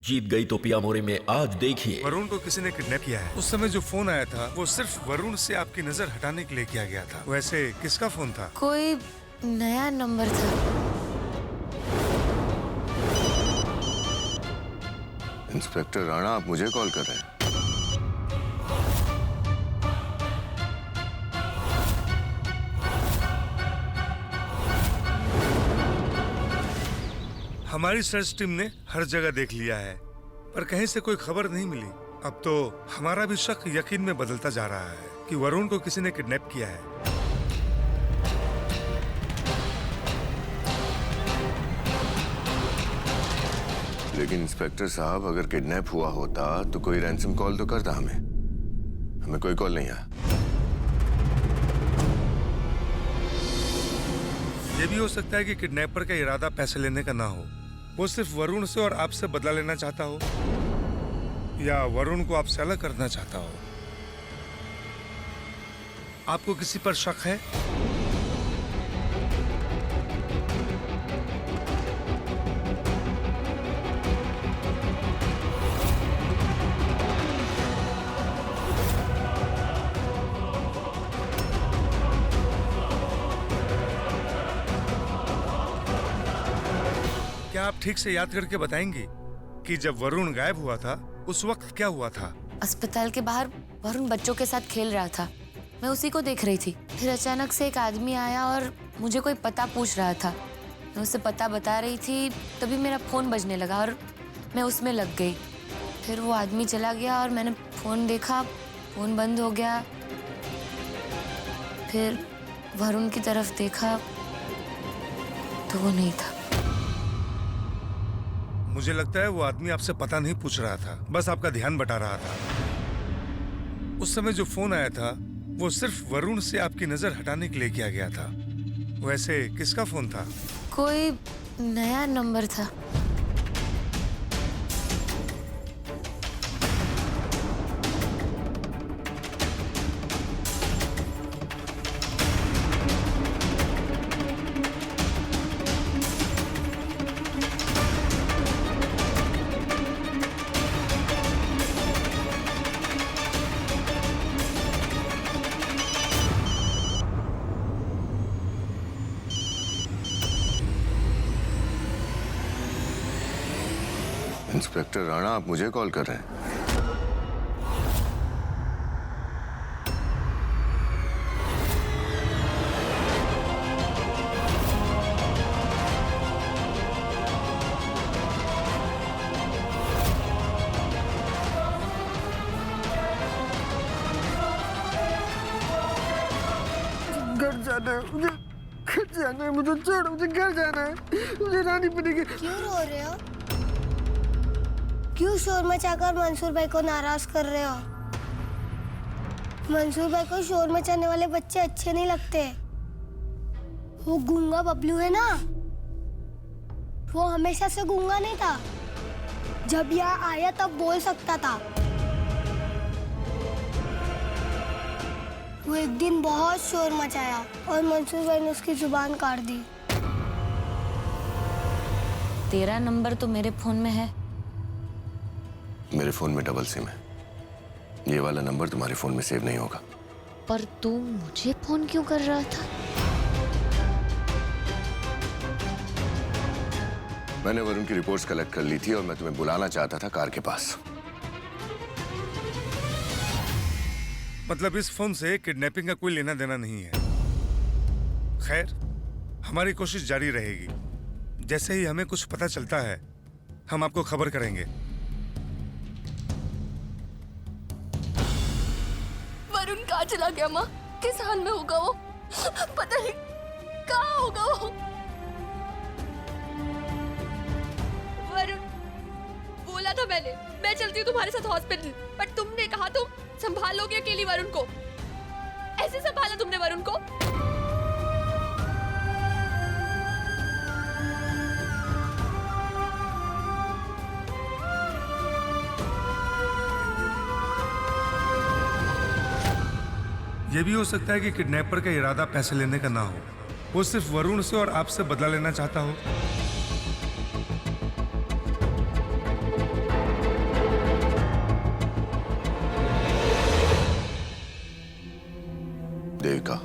जीत गई तो पियामोरी में आज देखिए। वरुण को किसी ने किडनैप किया है। उस समय जो फोन आया था वो सिर्फ वरुण से आपकी नजर हटाने के लिए किया गया था। वैसे किसका फोन था? कोई नया नंबर था। इंस्पेक्टर राणा, आप मुझे कॉल कर रहे हैं? हमारी सर्च टीम ने हर जगह देख लिया है पर कहीं से कोई खबर नहीं मिली। अब तो हमारा भी शक यकीन में बदलता जा रहा है कि वरुण को किसी ने किडनैप किया है। लेकिन इंस्पेक्टर साहब, अगर किडनैप हुआ होता तो कोई रैंसम कॉल तो करता हमें। हमें कोई कॉल नहीं आया। ये भी हो सकता है कि किडनैपर का इरादा पैसे लेने का ना हो। वो सिर्फ वरुण से और आपसे बदला लेना चाहता हो या वरुण को आपसे अलग करना चाहता हो। आपको किसी पर शक है? क्या आप ठीक से याद करके बताएंगी कि जब वरुण गायब हुआ था उस वक्त क्या हुआ था? अस्पताल के बाहर वरुण बच्चों के साथ खेल रहा था। मैं उसी को देख रही थी। फिर अचानक से एक आदमी आया और मुझे कोई पता पूछ रहा था। मैं उसे पता बता रही थी, तभी मेरा फोन बजने लगा और मैं उसमें लग गई। फिर वो आदमी चला गया और मैंने फोन देखा, फोन बंद हो गया। फिर वरुण की तरफ देखा तो वो नहीं था। मुझे लगता है वो आदमी आपसे पता नहीं पूछ रहा था, बस आपका ध्यान बटा रहा था। उस समय जो फोन आया था वो सिर्फ वरुण से आपकी नजर हटाने के लिए किया गया था। वैसे किसका फोन था? कोई नया नंबर था। इंस्पेक्टर राणा, आप मुझे कॉल कर रहे हैं? घर जाना है मुझे, घर जाना है मुझे, छोड़, मुझे घर जाना है, मुझे रानी पड़ेगी। क्यों रो रहे हो? क्यों शोर मचाकर मंसूर भाई को नाराज कर रहे हो? मंसूर भाई को शोर मचाने वाले बच्चे अच्छे नहीं लगते। वो गूंगा बबलू है ना, वो हमेशा से गूंगा नहीं था। जब यहाँ आया तब बोल सकता था। वो एक दिन बहुत शोर मचाया और मंसूर भाई ने उसकी जुबान काट दी। तेरा नंबर तो मेरे फोन में है। मेरे फोन में डबल सिम है। ये वाला नंबर तुम्हारे फोन में सेव नहीं होगा। पर तू मुझे फोन क्यों कर रहा था? मैंने वरुण की रिपोर्ट्स कलेक्ट कर ली थी और मैं तुम्हें बुलाना चाहता था कार के पास। मतलब इस फोन से किडनैपिंग का कोई लेना देना नहीं है। खैर, हमारी कोशिश जारी रहेगी। जैसे ही हमें कुछ पता चलता है हम आपको खबर करेंगे। वरुण कहाँ चला गया माँ? किस हाल में होगा वो? पता नहीं कहाँ होगा वो। वरुण, बोला था मैंने, मैं चलती हूँ तुम्हारे साथ हॉस्पिटल, पर तुमने कहा तुम संभालोगे अकेली वरुण को। ऐसे संभाला तुमने वरुण को? यह भी हो सकता है कि किडनैपर का इरादा पैसे लेने का ना हो। वो सिर्फ वरुण से और आपसे बदला लेना चाहता हो। देविका,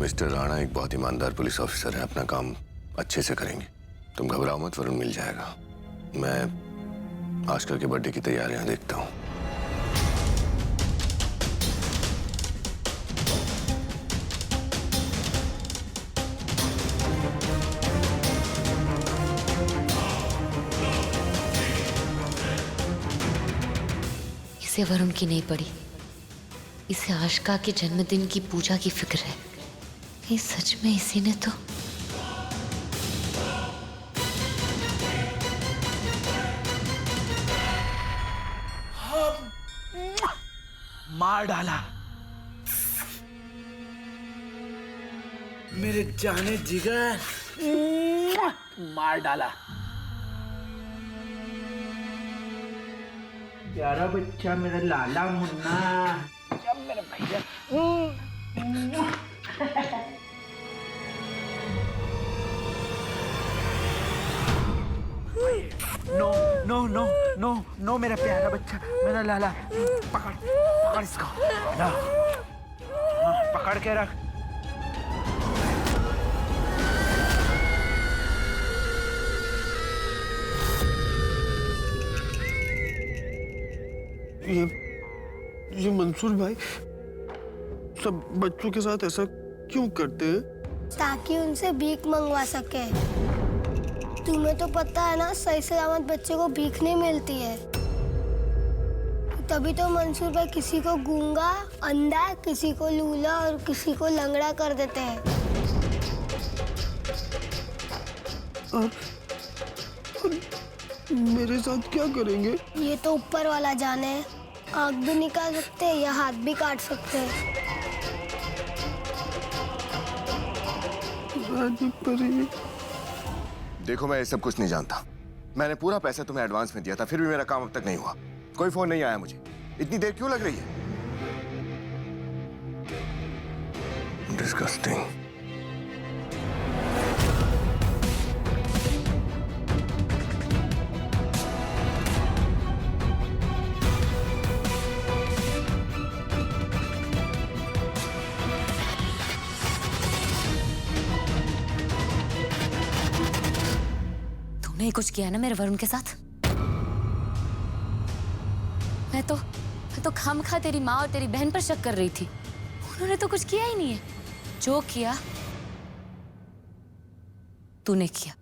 मिस्टर राणा एक बहुत ईमानदार पुलिस ऑफिसर है, अपना काम अच्छे से करेंगे। तुम घबराओ मत, वरुण मिल जाएगा। मैं आजकल के बर्थडे की तैयारियां देखता हूँ। इसे वरुण की नहीं पड़ी, इसे आशिका के जन्मदिन की पूजा की फिक्र है। ये सच में इसी ने तो मार डाला मेरे जाने जिगर, मार डाला। प्यारा बच्चा मेरा लाला मुन्ना, क्या मेरा भैया। No no no no no मेरा प्यारा बच्चा, मेरा लाला। पकड़ पकड़ इसको, ला। हाँ, पकड़ के रख। ये मंसूर भाई सब बच्चों के साथ ऐसा क्यों करते हैं? ताकि उनसे भीख मंगवा सके। तुम्हें तो पता है ना, सही सलामत बच्चे को भीख नहीं मिलती है। तभी तो मंसूर भाई किसी को गूंगा, अंधा, किसी को लूला और किसी को लंगड़ा कर देते हैं। और मेरे साथ क्या करेंगे? ये तो ऊपर वाला जाने। आँख भी निकाल सकते हैं या हाथ भी काट सकते हैं। देखो, मैं ये सब कुछ नहीं जानता। मैंने पूरा पैसा तुम्हें एडवांस में दिया था, फिर भी मेरा काम अब तक नहीं हुआ। कोई फोन नहीं आया मुझे। इतनी देर क्यों लग रही है? डिस्गस्टिंग। नहीं कुछ किया ना मेरे वरुण के साथ। मैं तो खामखा तेरी माँ और तेरी बहन पर शक कर रही थी। उन्होंने तो कुछ किया ही नहीं है। जो किया तूने किया।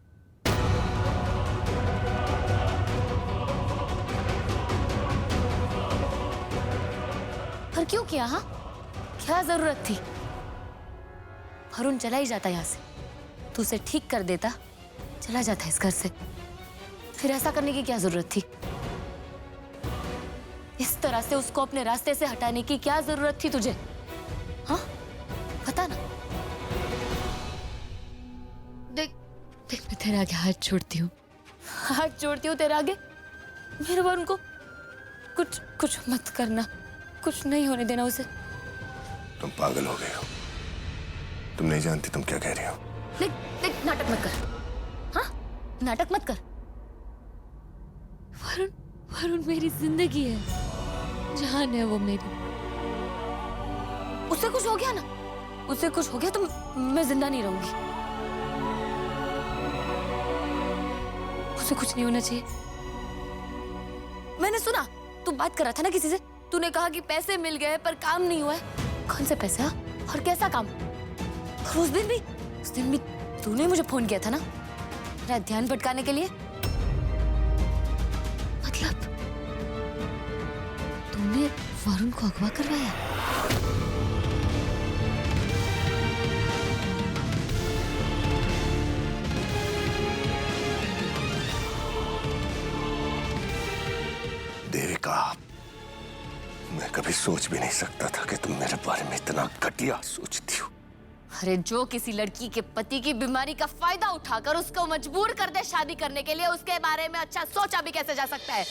पर क्यों किया? हाँ, क्या जरूरत थी? वरुण चला ही जाता यहाँ से, तू उसे ठीक कर देता, चला जाता इस घर से। फिर ऐसा करने की क्या जरूरत थी? इस तरह से उसको अपने रास्ते से हटाने की क्या जरूरत थी तुझे? हाँ, बता ना। देख देख, मैं तेरे आगे हाथ जोड़ती हूँ, हाथ जोड़ती हूँ तेरे आगे। मेरे वरुण को कुछ मत करना, कुछ नहीं होने देना उसे। तुम पागल हो गए हो। तुम नहीं जानती तुम क्या कह रही हो। देख देख, नाटक मत कर। हाँ, नाटक मत कर। वरुण मेरी जिंदगी है, जान है वो मेरी। उससे कुछ हो गया ना, उससे कुछ हो गया तो मैं जिंदा नहीं रहूंगी। उसे कुछ नहीं होना चाहिए। मैंने सुना तू बात कर रहा था ना किसी से। तूने कहा कि पैसे मिल गए पर काम नहीं हुआ है। कौन से पैसे? हाँ, और कैसा काम? और उस दिन भी तूने मुझे फोन किया था ना, मेरा ध्यान भटकाने के लिए। मतलब तुमने वरुण को अगवा करवाया? देविका, मैं कभी सोच भी नहीं सकता था कि तुम मेरे बारे में इतना घटिया सोचती हो। अरे जो किसी लड़की के पति की बीमारी का फायदा उठाकर उसको मजबूर कर दे शादी करने के लिए, उसके बारे में अच्छा सोचा भी कैसे जा सकता है?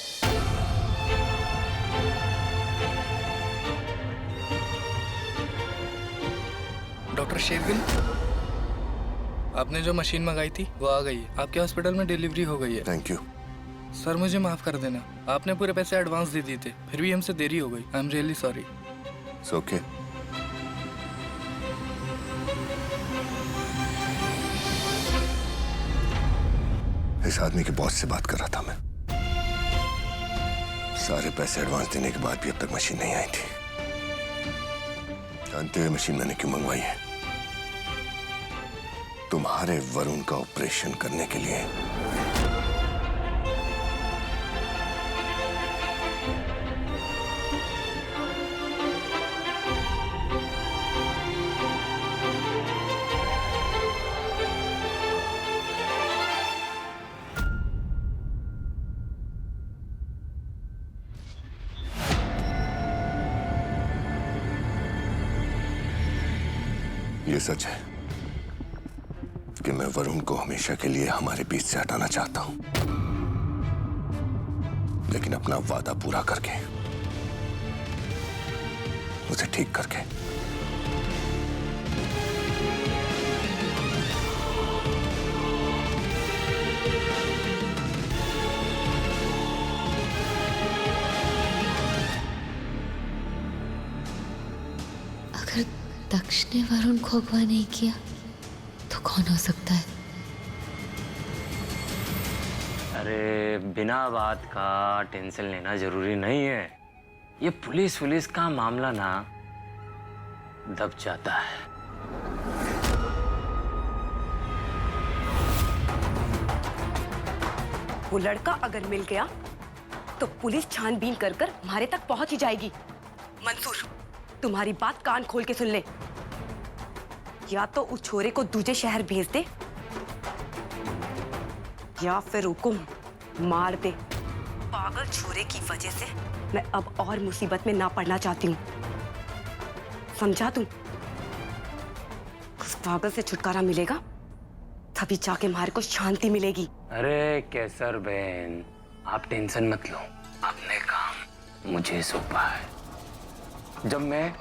डॉक्टर शेरगिल, आपने जो मशीन मंगाई थी वो आ गई है। आपके हॉस्पिटल में डिलीवरी हो गई है। Thank you. सर मुझे माफ कर देना, आपने पूरे पैसे एडवांस दे दिए थे, फिर भी हमसे देरी हो गई। I am really sorry. Okay. इस आदमी के बॉस से बात कर रहा था मैं। सारे पैसे एडवांस देने के बाद भी अब तक मशीन नहीं आई थी। जानते हुए मशीन मैंने क्यों मंगवाई है? तुम्हारे वरुण का ऑपरेशन करने के लिए। ये सच है कि मैं वरुण को हमेशा के लिए हमारे बीच से हटाना चाहता हूं, लेकिन अपना वादा पूरा करके, उसे ठीक करके। अगर दक्ष ने वरुण को अगवा नहीं किया तो कौन हो सकता है? अरे बिना बात का टेंशन लेना जरूरी नहीं है। ये पुलिस का मामला ना दब जाता है। वो लड़का अगर मिल गया तो पुलिस छानबीन कर कर हमारे तक पहुंच ही जाएगी। मंसूर, तुम्हारी बात कान खोल के सुन ले। या तो उस छोरे को दूसरे शहर भेज दे या फिर उसको मार दे। पागल छोरे की वजह से मैं अब और मुसीबत में ना पड़ना चाहती हूँ, समझा तुम? उस पागल से छुटकारा मिलेगा तभी जाके हमारे को शांति मिलेगी। अरे केसर बहन, आप टेंशन मत लो, अपने काम मुझे सौंपा है। जब मैं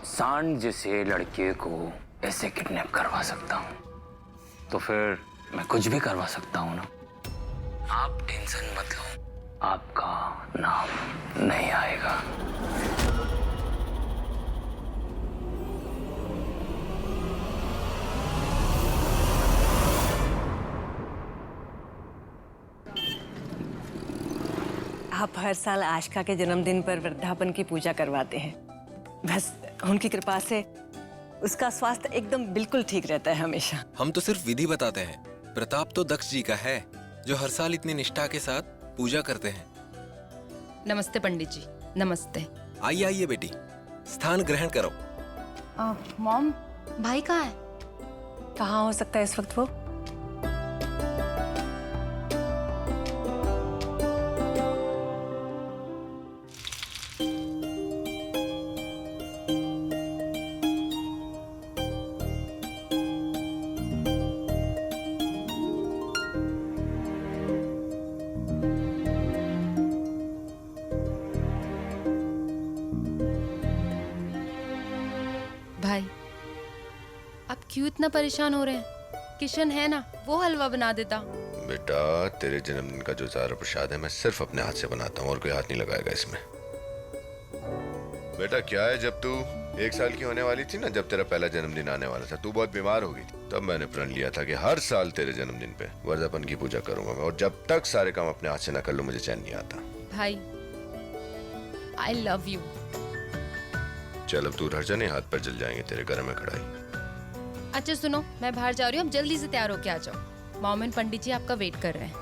सांड जैसे लड़के को ऐसे किडनैप करवा सकता हूँ तो फिर मैं कुछ भी करवा सकता हूँ ना। आप टेंशन मत लो, आपका नाम नहीं आएगा। आप हर साल आशिका के जन्मदिन पर वृद्धापन की पूजा करवाते हैं। बस उनकी कृपा से उसका स्वास्थ्य एकदम बिल्कुल ठीक रहता है हमेशा। हम तो सिर्फ विधि बताते हैं। प्रताप तो दक्ष जी का है जो हर साल इतनी निष्ठा के साथ पूजा करते हैं। नमस्ते पंडित जी। नमस्ते। आइए आइए बेटी, स्थान ग्रहण करो। मॉम, भाई कहाँ है? कहाँ हो सकता है इस वक्त वो? भाई, आप क्यों इतना परेशान हो रहे हैं? किशन है ना, वो हलवा बना देता। बेटा, तेरे जन्मदिन का जो ज़ारा प्रसाद है मैं सिर्फ अपने हाथ से बनाता हूँ और कोई हाथ नहीं लगाएगा इसमें। बेटा क्या है, जब तू 1 साल की होने वाली थी ना, जब तेरा पहला जन्मदिन आने वाला था, तू बहुत बीमार हो गई थी, तब मैंने प्रण लिया था कि हर साल तेरे जन्मदिन पे वर्धापन की पूजा करूंगा मैं, और जब तक सारे काम अपने हाथ से न कर लूं मुझे चैन नहीं आता। भाई, आई लव यू। चल अब तू घर जा, नहीं हाथ पर जल जाएंगे तेरे घर में कढ़ाई। अच्छा सुनो, मैं बाहर जा रही हूँ, अब जल्दी से तैयार होके आ जाओ। मॉम एंड पंडित जी आपका वेट कर रहे हैं।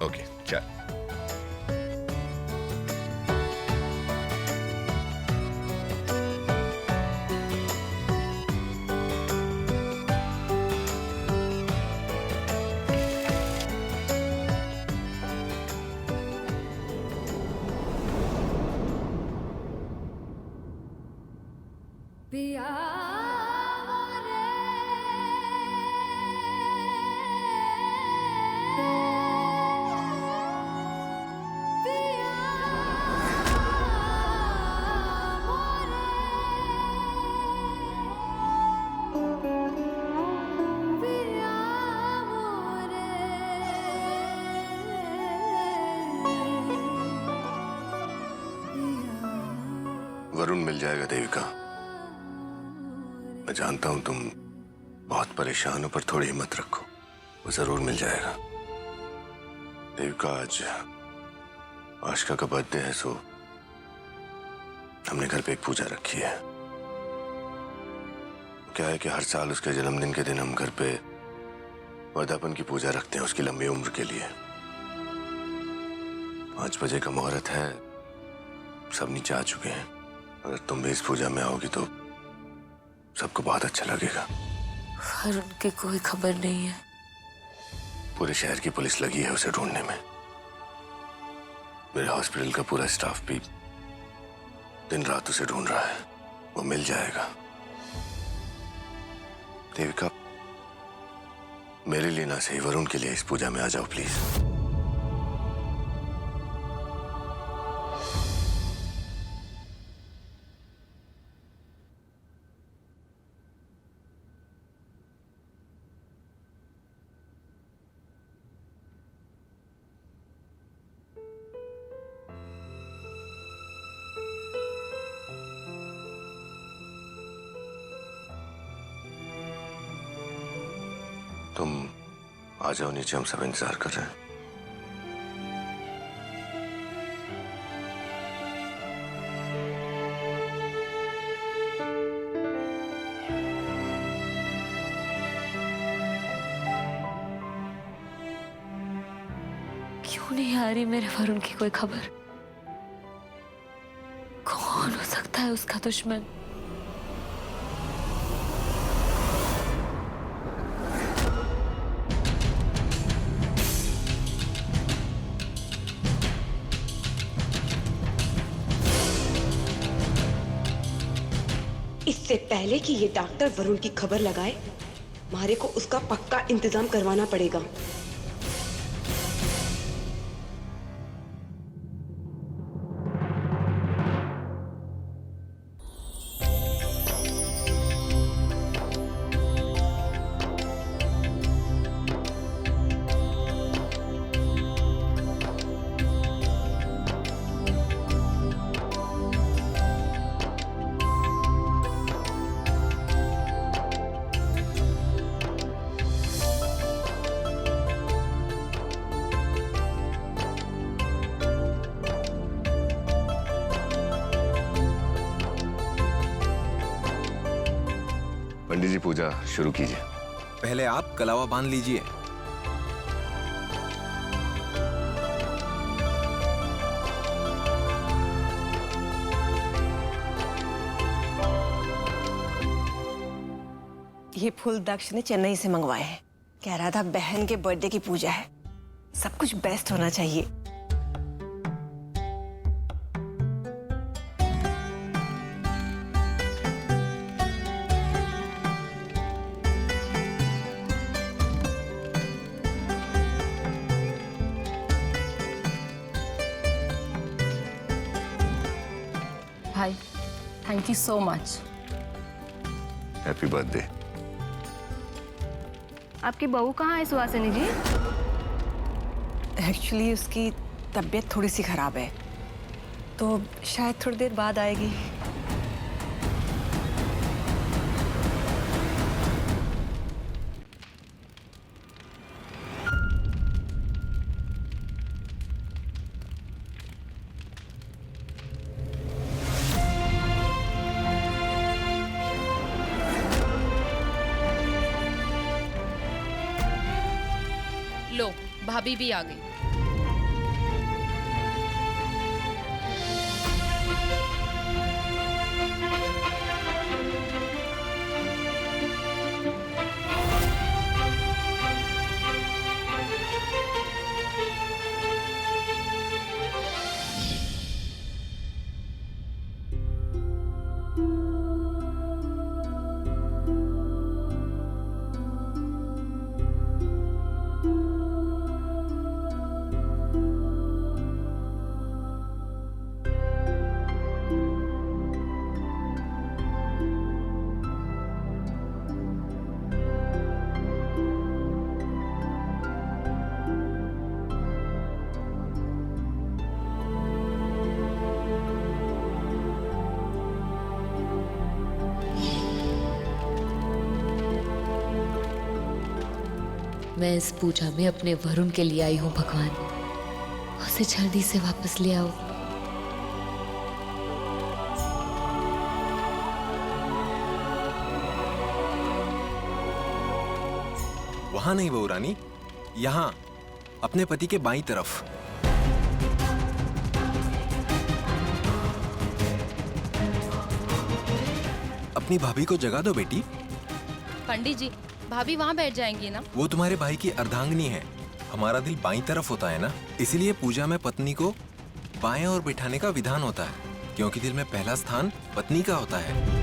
ओके चल। वरुण मिल जाएगा देविका। मैं जानता हूं तुम बहुत परेशान हो, पर थोड़ी हिम्मत रखो, वो जरूर मिल जाएगा। देविका, आज आशिका का बर्थडे है, सो हमने घर पे एक पूजा रखी है। क्या है कि हर साल उसके जन्मदिन के दिन हम घर पे वर्धापन की पूजा रखते हैं उसकी लंबी उम्र के लिए। 5 बजे का मुहूर्त है, सब नीचे आ चुके हैं। अगर तुम भी इस पूजा में आओगी तो सबको बहुत अच्छा लगेगा। वरुण की कोई खबर नहीं है। पूरे शहर की पुलिस लगी है उसे ढूंढने में। मेरे हॉस्पिटल का पूरा स्टाफ भी दिन रात उसे ढूंढ रहा है। वो मिल जाएगा। देविका, मेरे लिए ना सही, वरुण के लिए इस पूजा में आ जाओ प्लीज। तुम आ जाओ नीचे, हम सब इंतजार कर रहे हैं। क्यों नहीं आ रही मेरे वरुण की कोई खबर? कौन हो सकता है उसका दुश्मन? इससे पहले कि ये डॉक्टर वरुण की खबर लगाए, मारे को उसका पक्का इंतजाम करवाना पड़ेगा। पंडित जी, पूजा शुरू कीजिए। पहले आप कलावा बांध लीजिए। ये फूल दक्ष ने चेन्नई से मंगवाए हैं। कह रहा था बहन के बर्थडे की पूजा है, सब कुछ बेस्ट होना चाहिए। भाई, thank you so much. Happy birthday. आपकी बहू कहाँ है सुहासिनी जी? एक्चुअली उसकी तबीयत थोड़ी सी खराब है, तो शायद थोड़ी देर बाद आएगी। लो, भाभी भी आ गई। मैं इस पूजा में अपने वरुण के लिए आई हूँ भगवान। उसे जल्दी से वापस ले आओ। वहां नहीं बहू रानी, यहाँ अपने पति के बाईं तरफ। अपनी भाभी को जगा दो बेटी। पंडित जी, भाभी वहाँ बैठ जाएंगी ना? वो तुम्हारे भाई की अर्धांगिनी है। हमारा दिल बाईं तरफ होता है ना, इसीलिए पूजा में पत्नी को बाएं ओर बिठाने का विधान होता है, क्योंकि दिल में पहला स्थान पत्नी का होता है।